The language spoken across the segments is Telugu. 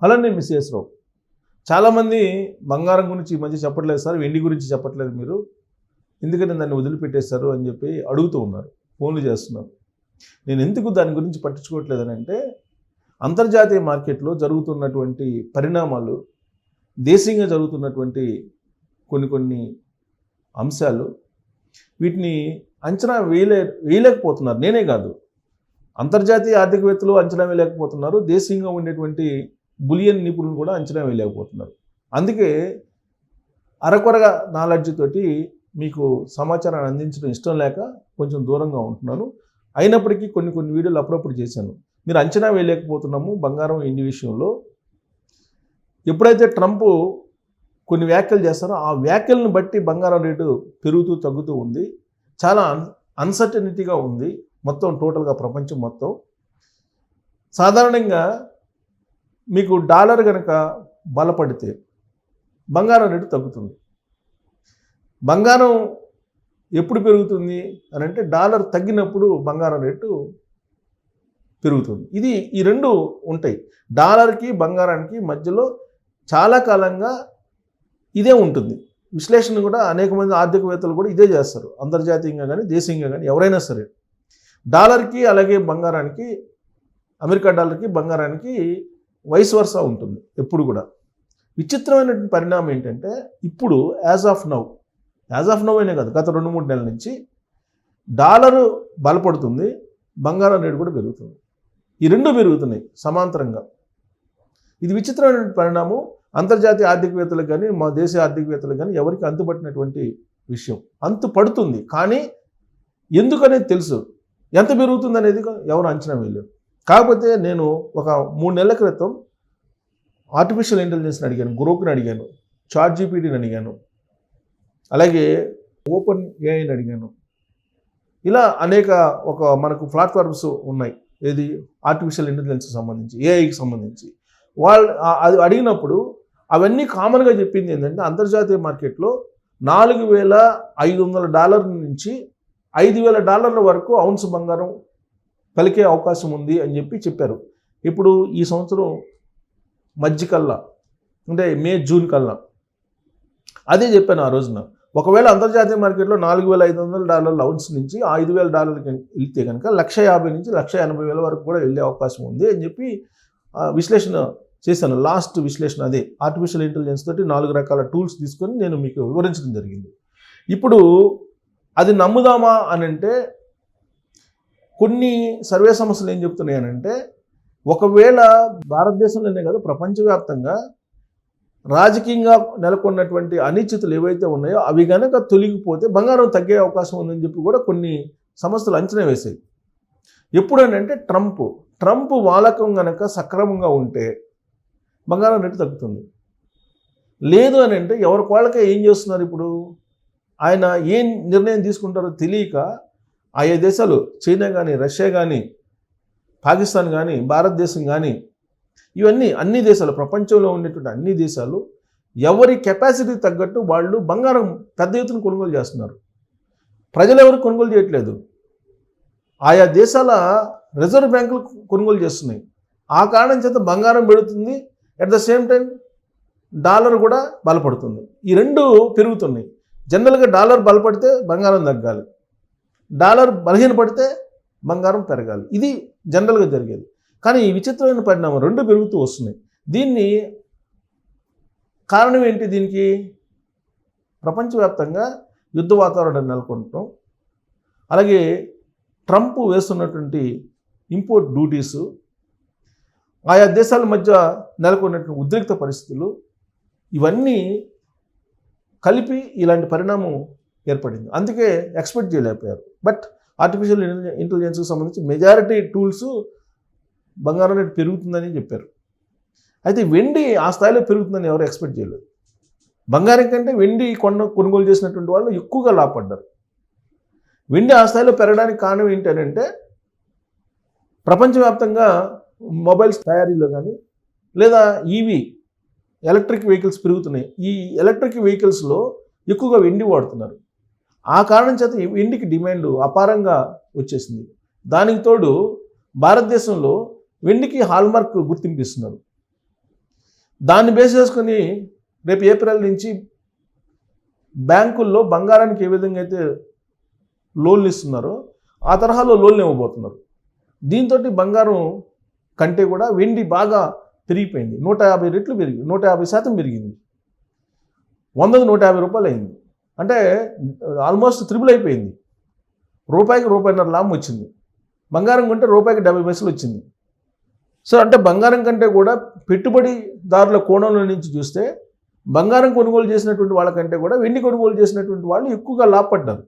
అలానే మిస్సెస్ రావు చాలామంది బంగారం గురించి ఈ మధ్య చెప్పట్లేదు సార్, వెండి గురించి చెప్పట్లేదు మీరు, ఎందుకంటే దాన్ని వదిలిపెట్టేశారు అని చెప్పి అడుగుతూ ఉన్నారు, ఫోన్లు చేస్తున్నారు. నేను ఎందుకు దాని గురించి పట్టించుకోవట్లేదని అంటే, అంతర్జాతీయ మార్కెట్లో జరుగుతున్నటువంటి పరిణామాలు, దేశీయంగా జరుగుతున్నటువంటి కొన్ని అంశాలు, వీటిని అంచనా వేయలేకపోతున్నారు. నేనే కాదు, అంతర్జాతీయ ఆర్థికవేత్తలు అంచనా వేయలేకపోతున్నారు, దేశీయంగా ఉండేటువంటి బులియన్ నిపుణులు కూడా అంచనా వేయలేకపోతున్నారు. అందుకే అరకొరగా నాలెడ్జ్ తోటి మీకు సమాచారాన్ని అందించడం ఇష్టం లేక కొంచెం దూరంగా ఉంటున్నాను. అయినప్పటికీ కొన్ని వీడియోలు అప్పుడప్పుడు చేశాను. మీరు అంచనా వేయలేకపోతున్నాము బంగారం ఇండి విషయంలో. ఎప్పుడైతే ట్రంప్ కొన్ని వ్యాఖ్యలు చేస్తారో ఆ వ్యాఖ్యలను బట్టి బంగారం రేటు పెరుగుతూ తగ్గుతూ ఉంది. చాలా అన్సర్టనిటీగా ఉంది మొత్తం టోటల్గా ప్రపంచం మొత్తం. సాధారణంగా మీకు డాలర్ కనుక బలపడితే బంగారం రేటు తగ్గుతుంది. బంగారం ఎప్పుడు పెరుగుతుంది అని అంటే డాలర్ తగ్గినప్పుడు బంగారం రేటు పెరుగుతుంది. ఈ రెండు ఉంటాయి. డాలర్కి బంగారానికి మధ్యలో చాలా కాలంగా ఇదే ఉంటుంది. విశ్లేషణ కూడా అనేక మంది ఆర్థికవేత్తలు కూడా ఇదే చేస్తారు, అంతర్జాతీయంగా కానీ దేశీయంగా కానీ ఎవరైనా సరే. డాలర్కి అలాగే బంగారానికి, అమెరికా డాలర్కి బంగారానికి వైస్ వర్సా ఉంటుంది ఎప్పుడు కూడా. విచిత్రమైనటువంటి పరిణామం ఏంటంటే ఇప్పుడు యాజ్ ఆఫ్ నౌ అయినా కాదు, గత 2-3 నెలల నుంచి డాలరు బలపడుతుంది, బంగారం రేటు కూడా పెరుగుతుంది. ఈ రెండు పెరుగుతున్నాయి సమాంతరంగా. ఇది విచిత్రమైనటువంటి పరిణామం. అంతర్జాతీయ ఆర్థికవేత్తలకు కానీ మా దేశ ఆర్థికవేత్తలకు కానీ ఎవరికి అంతుపట్టినటువంటి విషయం. అంతు పడుతుంది కానీ ఎందుకనేది తెలుసు, ఎంత పెరుగుతుంది అనేది ఎవరు అంచనా వేయలేరు. కాకపోతే నేను ఒక 3 నెలల క్రితం ఆర్టిఫిషియల్ ఇంటెలిజెన్స్ని అడిగాను, గ్రోక్ని అడిగాను, చాట్ జీపీటీని అడిగాను, అలాగే ఓపెన్ ఏఐని అడిగాను. ఇలా అనేక మనకు ప్లాట్ఫామ్స్ ఉన్నాయి, ఏది ఆర్టిఫిషియల్ ఇంటెలిజెన్స్కి సంబంధించి, ఏఐకి సంబంధించి. అది అడిగినప్పుడు అవన్నీ కామన్గా చెప్పింది ఏంటంటే అంతర్జాతీయ మార్కెట్లో $4,500 నుంచి $5,000 వరకు ఔన్స్ బంగారం పలికే అవకాశం ఉంది అని చెప్పారు. ఇప్పుడు ఈ సంవత్సరం మధ్యకల్లా అంటే మే జూన్ కల్లా అదే చెప్పాను ఆ రోజున. ఒకవేళ అంతర్జాతీయ మార్కెట్లో $4,500 ఔన్స్ నుంచి $5,000 వెళ్తే కనుక 1,50,000 నుంచి 1,80,000 వరకు కూడా వెళ్ళే అవకాశం ఉంది అని చెప్పి విశ్లేషణ చేశాను. లాస్ట్ విశ్లేషణ అదే. ఆర్టిఫిషియల్ ఇంటెలిజెన్స్ తోటి 4 రకాల టూల్స్ తీసుకొని నేను మీకు వివరించడం జరిగింది. ఇప్పుడు అది నమ్ముదామా అని అంటే కొన్ని సర్వే సంస్థలు ఏం చెప్తున్నాయనంటే, ఒకవేళ భారతదేశంలోనే కాదు ప్రపంచవ్యాప్తంగా రాజకీయంగా నెలకొన్నటువంటి అనిశ్చితులు ఏవైతే ఉన్నాయో అవి కనుక తొలగిపోతే బంగారం తగ్గే అవకాశం ఉందని చెప్పి కూడా కొన్ని సంస్థలు అంచనా వేసాయి. ఎప్పుడనంటే ట్రంప్ వాలకం కనుక సక్రమంగా ఉంటే బంగారం రేటు తగ్గుతుంది. లేదు అని అంటే ఎవరికి వాళ్ళకే ఏం చేస్తున్నారు, ఇప్పుడు ఆయన ఏం నిర్ణయం తీసుకుంటారో తెలియక ఆయా దేశాలు, చైనా కానీ, రష్యా కానీ, పాకిస్తాన్ కానీ, భారతదేశం కానీ, ఇవన్నీ అన్ని దేశాలు, ప్రపంచంలో ఉండేటువంటి అన్ని దేశాలు ఎవరి కెపాసిటీ తగ్గట్టు వాళ్ళు బంగారం పెద్ద ఎత్తున కొనుగోలు చేస్తున్నారు. ప్రజలు ఎవరు కొనుగోలు చేయట్లేదు, ఆయా దేశాల రిజర్వ్ బ్యాంకులు కొనుగోలు చేస్తున్నాయి. ఆ కారణం చేత బంగారం పెరుగుతుంది, at the same time dollar కూడా బలపడుతుంది. ఈ రెండు పెరుగుతున్నాయి. జనరల్గా డాలర్ బలపడితే బంగారం తగ్గాలి, డాలర్ బలహీనపడితే బంగారం పెరగాలి. ఇది జనరల్గా జరిగేది. కానీ ఈ విచిత్రమైన పరిణామం రెండు పెరుగుతూ వస్తున్నాయి. దీన్ని కారణం ఏంటి? దీనికి ప్రపంచవ్యాప్తంగా యుద్ధ వాతావరణం నెలకొనటం, అలాగే ట్రంప్ వేస్తున్నటువంటి ఇంపోర్ట్ డ్యూటీసు, ఆయా దేశాల మధ్య నెలకొన్నటువంటి ఉద్రిక్త పరిస్థితులు, ఇవన్నీ కలిపి ఇలాంటి పరిణామం ఏర్పడింది. అందుకే ఎక్స్పెక్ట్ చేయలేకపోయారు. బట్ ఆర్టిఫిషియల్ ఇంటెలిజెన్స్కి సంబంధించి మెజారిటీ టూల్స్ బంగారం రేటు పెరుగుతుందని చెప్పారు. అయితే వెండి ఆ స్థాయిలో పెరుగుతుందని ఎవరు ఎక్స్పెక్ట్ చేయలేదు. బంగారం కంటే వెండి కొనుగోలు చేసినటువంటి వాళ్ళు ఎక్కువగా లాభపడ్డారు. వెండి ఆ స్థాయిలో పెరగడానికి కారణం ఏంటంటే ప్రపంచవ్యాప్తంగా మొబైల్స్ తయారీలో కానీ లేదా ఎలక్ట్రిక్ వెహికల్స్ పెరుగుతున్నాయి. ఈ ఎలక్ట్రిక్ వెహికల్స్లో ఎక్కువగా వెండి వాడుతున్నారు. ఆ కారణం చేత వెండికి డిమాండ్ అపారంగా వచ్చేసింది. దానికి తోడు భారతదేశంలో వెండికి హాల్మార్క్ గుర్తింపు ఇస్తున్నారు. దాన్ని బేస్ చేసుకుని రేపు ఏప్రిల్ నుంచి బ్యాంకుల్లో బంగారానికి ఏ విధంగా అయితే లోన్లు ఇస్తున్నారో ఆ తరహాలో లోన్లు ఇవ్వబోతున్నారు. దీంతో బంగారం కంటే కూడా వెండి బాగా పెరిగిపోయింది. 150 రెట్లు పెరిగి 150% పెరిగింది. 100కి 150 రూపాయలు అయింది. అంటే ఆల్మోస్ట్ త్రిబుల్ అయిపోయింది. రూపాయికి రూపాయిన్నర లాభం వచ్చింది. బంగారం కొంటే రూపాయికి 70 పైసలు వచ్చింది. సో అంటే బంగారం కంటే కూడా పెట్టుబడిదారుల కోణంలో నుంచి చూస్తే బంగారం కొనుగోలు చేసినటువంటి వాళ్ళకంటే కూడా వెండి కొనుగోలు చేసినటువంటి వాళ్ళు ఎక్కువగా లాభపడ్డారు.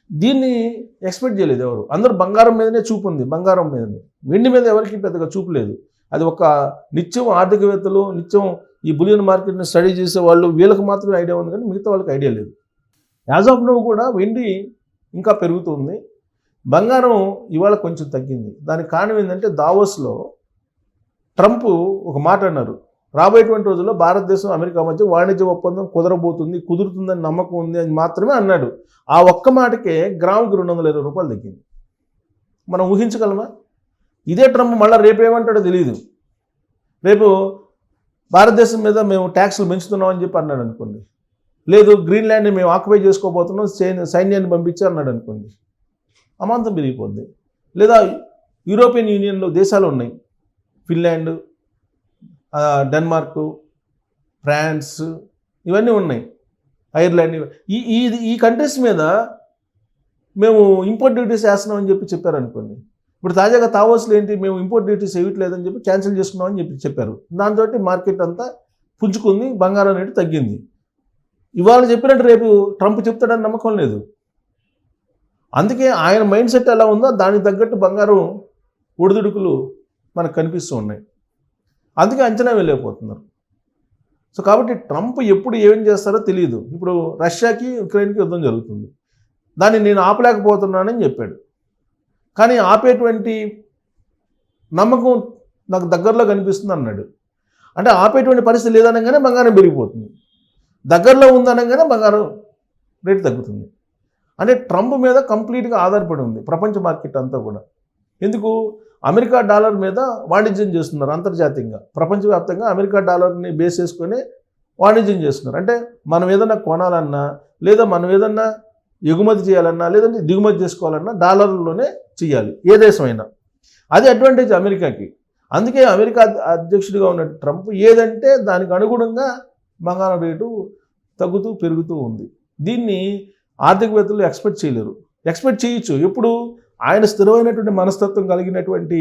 దీన్ని ఎక్స్పెక్ట్ చేయలేదు ఎవరు. అందరూ బంగారం మీదనే చూపు ఉంది, బంగారం మీదనే. వెండి మీద ఎవరికి పెద్దగా చూపు లేదు. అది ఒక నిత్యం ఆర్థికవేత్తలు, నిత్యం ఈ బులియన్ మార్కెట్ని స్టడీ చేసే వాళ్ళు, వీళ్ళకి మాత్రమే ఐడియా ఉంది, కానీ మిగతా వాళ్ళకి ఐడియా లేదు. యాజ్ ఆఫ్ నౌ కూడా వెండి ఇంకా పెరుగుతుంది, బంగారం ఇవాళ కొంచెం తగ్గింది. దానికి కారణం ఏంటంటే దావోస్లో ట్రంప్ ఒక మాట అన్నారు, రాబోయేటువంటి రోజుల్లో భారతదేశం అమెరికా మధ్య వాణిజ్య ఒప్పందం కుదురుతుందని నమ్మకం ఉంది అని మాత్రమే అన్నాడు. ఆ ఒక్క మాటకే గ్రాముకి 220 రూపాయలు తగ్గింది. మనం ఊహించగలమా? ఇదే ట్రంప్ మళ్ళీ రేపు ఏమంటాడో తెలియదు. రేపు భారతదేశం మీద మేము ట్యాక్సులు పెంచుతున్నాం అని చెప్పి అన్నాడు అనుకోండి, లేదు గ్రీన్లాండ్ని మేము ఆక్యుపై చేసుకోబోతున్నాం, సైన్యాన్ని పంపించి అన్నాడు అనుకోండి, అమాంతం పెరిగిపోద్ది. లేదా యూరోపియన్ యూనియన్లో దేశాలు ఉన్నాయి, ఫిన్లాండ్, డెన్మార్క్, ఫ్రాన్స్, ఇవన్నీ ఉన్నాయి, ఐర్లాండ్. ఈ కంట్రీస్ మీద మేము ఇంపోర్ట్ డ్యూటీస్ వేస్తున్నాం అని చెప్పారనుకోండి. ఇప్పుడు తాజాగా తావోస్లో ఏంటి, మేము ఇంపోర్ట్ డ్యూటీస్ వేయట్లేదని చెప్పి క్యాన్సిల్ చేసుకున్నామని చెప్పారు. దాంతో మార్కెట్ అంతా పుంజుకుంది, బంగారం రేటు తగ్గింది. ఇవాళ చెప్పినట్టు రేపు ట్రంప్ చెప్తాడని నమ్మకం లేదు. అందుకే ఆయన మైండ్ సెట్ ఎలా ఉందో దానికి తగ్గట్టు బంగారం ఒడిదుడుకులు మనకు కనిపిస్తూ ఉన్నాయి. అందుకే అంచనా వెళ్ళలేకపోతున్నారు. సో కాబట్టి ట్రంప్ ఎప్పుడు ఏం చేస్తారో తెలియదు. ఇప్పుడు రష్యాకి ఉక్రెయిన్కి యుద్ధం జరుగుతుంది, దాన్ని నేను ఆపలేకపోతున్నానని చెప్పాడు. కానీ ఆపేటువంటి నమ్మకం నాకు దగ్గరలో కనిపిస్తుంది అన్నాడు. అంటే ఆపేటువంటి పరిస్థితి లేదనగానే బంగారం పెరిగిపోతుంది, దగ్గరలో ఉందనగానే బంగారం రేటు తగ్గుతుంది. అంటే ట్రంప్ మీద కంప్లీట్గా ఆధారపడి ఉంది ప్రపంచ మార్కెట్ అంతా కూడా. ఎందుకు? అమెరికా డాలర్ మీద వాణిజ్యం చేస్తున్నారు అంతర్జాతీయంగా, ప్రపంచవ్యాప్తంగా అమెరికా డాలర్ని బేస్ చేసుకొని వాణిజ్యం చేస్తున్నారు. అంటే మనం ఏదన్నా కొనాలన్నా, లేదా మనం ఏదన్నా ఎగుమతి చేయాలన్నా, లేదంటే దిగుమతి చేసుకోవాలన్నా డాలర్లోనే చేయాలి, ఏ దేశమైనా. అది అడ్వాంటేజ్ అమెరికాకి. అందుకే అమెరికా అధ్యక్షుడిగా ఉన్న ట్రంప్ ఏదంటే దానికి అనుగుణంగా బంగారం రేటు తగ్గుతూ పెరుగుతూ ఉంది. దీన్ని ఆర్థికవేత్తలు ఎక్స్పెక్ట్ చేయలేరు. ఎక్స్పెక్ట్ చేయొచ్చు ఎప్పుడు ఆయన స్థిరమైనటువంటి మనస్తత్వం కలిగినటువంటి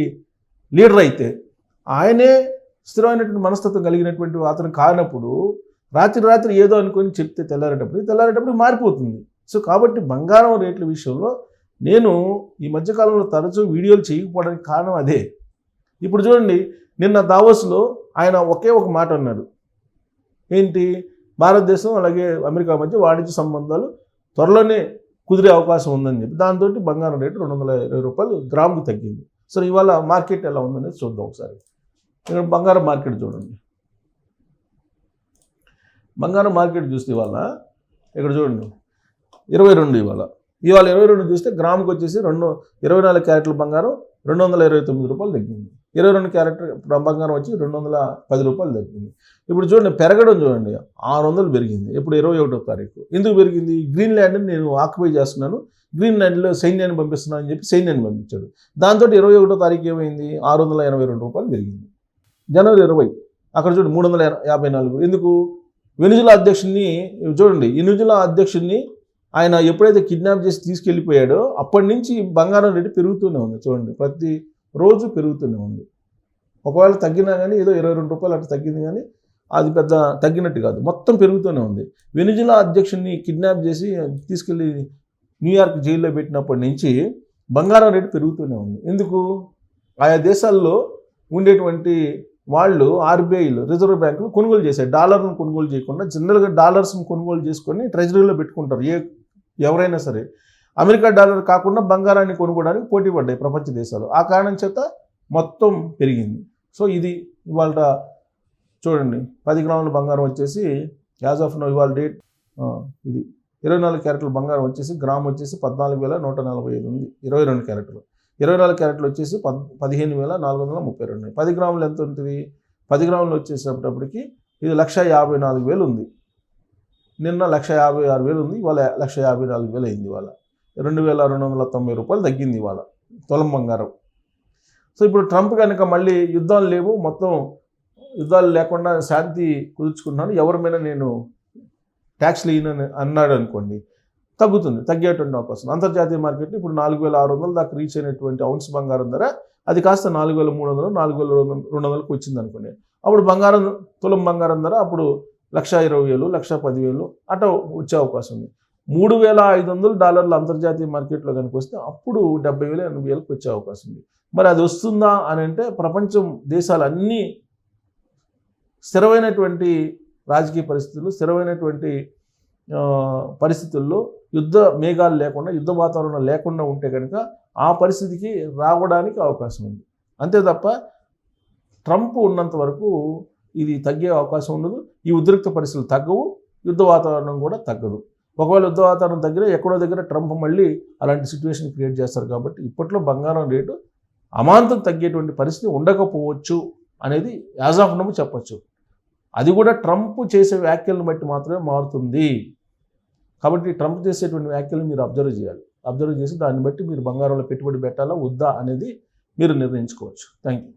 లీడర్ అయితే, ఆయనే స్థిరమైనటువంటి మనస్తత్వం కలిగినటువంటి అతను కానప్పుడు రాత్రి ఏదో అనుకొని చెప్తే తెల్లారేటప్పుడు మారిపోతుంది. సో కాబట్టి బంగారం రేట్ల విషయంలో నేను ఈ మధ్యకాలంలో తరచూ వీడియోలు చేయకపోవడానికి కారణం అదే. ఇప్పుడు చూడండి, నిన్న దావోస్లో ఆయన ఒకే ఒక మాట అన్నాడు, ఏంటి, భారతదేశం అలాగే అమెరికా మధ్య వాణిజ్య సంబంధాలు త్వరలోనే కుదిరే అవకాశం ఉందని చెప్పి. దాంతో బంగారం రేటు 220 రూపాయలు గ్రాముకు తగ్గింది. సో ఇవాళ మార్కెట్ ఎలా ఉందనేది చూద్దాం ఒకసారి. ఇక్కడ బంగారం మార్కెట్ చూడండి, బంగారం మార్కెట్ చూస్తే ఇవాళ ఇక్కడ చూడండి 22 ఇవాళ 22 చూస్తే గ్రాముకి వచ్చేసి 24 క్యారెట్ల బంగారం 229 రూపాయలు తగ్గింది. 22 క్యారెట్ బంగారం వచ్చి 210 రూపాయలు తగ్గింది. ఇప్పుడు చూడండి పెరగడం చూడండి, 600 పెరిగింది. ఇప్పుడు 21వ తారీఖు. ఎందుకు పెరిగింది? గ్రీన్లాండ్ని నేను ఆక్యుపై చేస్తున్నాను, గ్రీన్లాండ్లో సైన్యాన్ని పంపిస్తున్నాను అని చెప్పి సైన్యాన్ని పంపించాడు. దాంతో 21వ తారీఖు ఏమైంది? 682 రూపాయలు పెరిగింది. జనవరి 20 అక్కడ చూడండి 354. ఎందుకు? వెనిజులా అధ్యక్షుడిని చూడండి, ఈ వెనిజులా అధ్యక్షుడిని ఆయన ఎప్పుడైతే కిడ్నాప్ చేసి తీసుకెళ్ళిపోయాడో అప్పటి నుంచి బంగారం రేటు పెరుగుతూనే ఉంది. చూడండి ప్రతి రోజు పెరుగుతూనే ఉంది. ఒకవేళ తగ్గినా కానీ ఏదో 22 రూపాయలు అట్లా తగ్గింది, కానీ అది పెద్ద తగ్గినట్టు కాదు, మొత్తం పెరుగుతూనే ఉంది. వెనిజులా అధ్యక్షుడిని కిడ్నాప్ చేసి తీసుకెళ్ళి న్యూయార్క్ జైల్లో పెట్టినప్పటి నుంచి బంగారం రేటు పెరుగుతూనే ఉంది. ఎందుకు? ఆయా దేశాల్లో ఉండేటువంటి వాళ్ళు ఆర్బీఐలు, రిజర్వ్ బ్యాంకులు కొనుగోలు చేశాయి. డాలర్ను కొనుగోలు చేయకుండా జనరల్గా డాలర్స్ను కొనుగోలు చేసుకొని ట్రెజరీలో పెట్టుకుంటారు ఎవరైనా సరే. అమెరికా డాలర్ కాకుండా బంగారాన్ని కొనుక్కోవడానికి పోటీ పడ్డాయి ప్రపంచ దేశాలు. ఆ కారణం చేత మొత్తం పెరిగింది. సో ఇది ఇవాళ చూడండి 10 గ్రాముల బంగారం వచ్చేసి యాజ్ ఆఫ్ నో ఇవాళ డేట్ ఇది 24 క్యారెట్ల బంగారం వచ్చేసి గ్రామ్ వచ్చేసి 14,145 ఉంది. 22 క్యారెట్లు. 24 క్యారెట్లు వచ్చేసి 15,432. 10 గ్రాములు ఎంత ఉంటుంది? 10 గ్రాములు వచ్చేసేటప్పటికి ఇది 1,54,000 ఉంది. నిన్న 1,56,000 ఉంది, ఇవాళ 1,54,000 అయింది. ఇవాళ 2,290 రూపాయలు తగ్గింది ఇవాళ తులం బంగారం. సో ఇప్పుడు ట్రంప్ కనుక మళ్ళీ యుద్ధాలు లేవు, మొత్తం యుద్ధాలు లేకుండా శాంతి కుదుర్చుకుంటున్నాను, ఎవరి మీద నేను ట్యాక్స్లు వేయనని అన్నాడు అనుకోండి, తగ్గేటువంటి అవకాశం. అంతర్జాతీయ మార్కెట్లో ఇప్పుడు 4,600 దాకా రీచ్ అయినటువంటి ఔన్స్ బంగారం ధర అది కాస్త 4,300, 4,200కు వచ్చింది అనుకోండి. అప్పుడు బంగారం తులం బంగారం ధర అప్పుడు 1,20,000, 1,10,000 అట్లా వచ్చే అవకాశం ఉంది. $3,500 అంతర్జాతీయ మార్కెట్లో కనుక వస్తే అప్పుడు 70,000, 80,000కి వచ్చే అవకాశం ఉంది. మరి అది వస్తుందా అని అంటే ప్రపంచం దేశాలన్నీ స్థిరమైనటువంటి రాజకీయ పరిస్థితులు, స్థిరమైనటువంటి పరిస్థితుల్లో యుద్ధ మేఘాలు లేకుండా, యుద్ధ వాతావరణం లేకుండా ఉంటే కనుక ఆ పరిస్థితికి రావడానికి అవకాశం ఉంది. అంతే తప్ప ట్రంప్ ఉన్నంత వరకు ఇది తగ్గే అవకాశం ఉండదు. ఈ ఉద్రిక్త పరిస్థితులు తగ్గవు, యుద్ధ వాతావరణం కూడా తగ్గదు. ఒకవేళ యుద్ధ వాతావరణం తగ్గినా ఎక్కడో దగ్గర ట్రంప్ మళ్ళీ అలాంటి సిచ్యువేషన్ క్రియేట్ చేస్తారు. కాబట్టి ఇప్పట్లో బంగారం రేటు అమాంతం తగ్గేటువంటి పరిస్థితి ఉండకపోవచ్చు అనేది యాజ్ ఆఫ్ నౌ చెప్పచ్చు. అది కూడా ట్రంప్ చేసే వ్యాఖ్యలను బట్టి మాత్రమే మారుతుంది. కాబట్టి ట్రంప్ చేసేటువంటి వ్యాఖ్యలను మీరు అబ్జర్వ్ చేయాలి. అబ్జర్వ్ చేసి దాన్ని బట్టి మీరు బంగారంలో పెట్టుబడి పెట్టాలా వద్దా అనేది మీరు నిర్ణయించుకోవచ్చు. Thank you.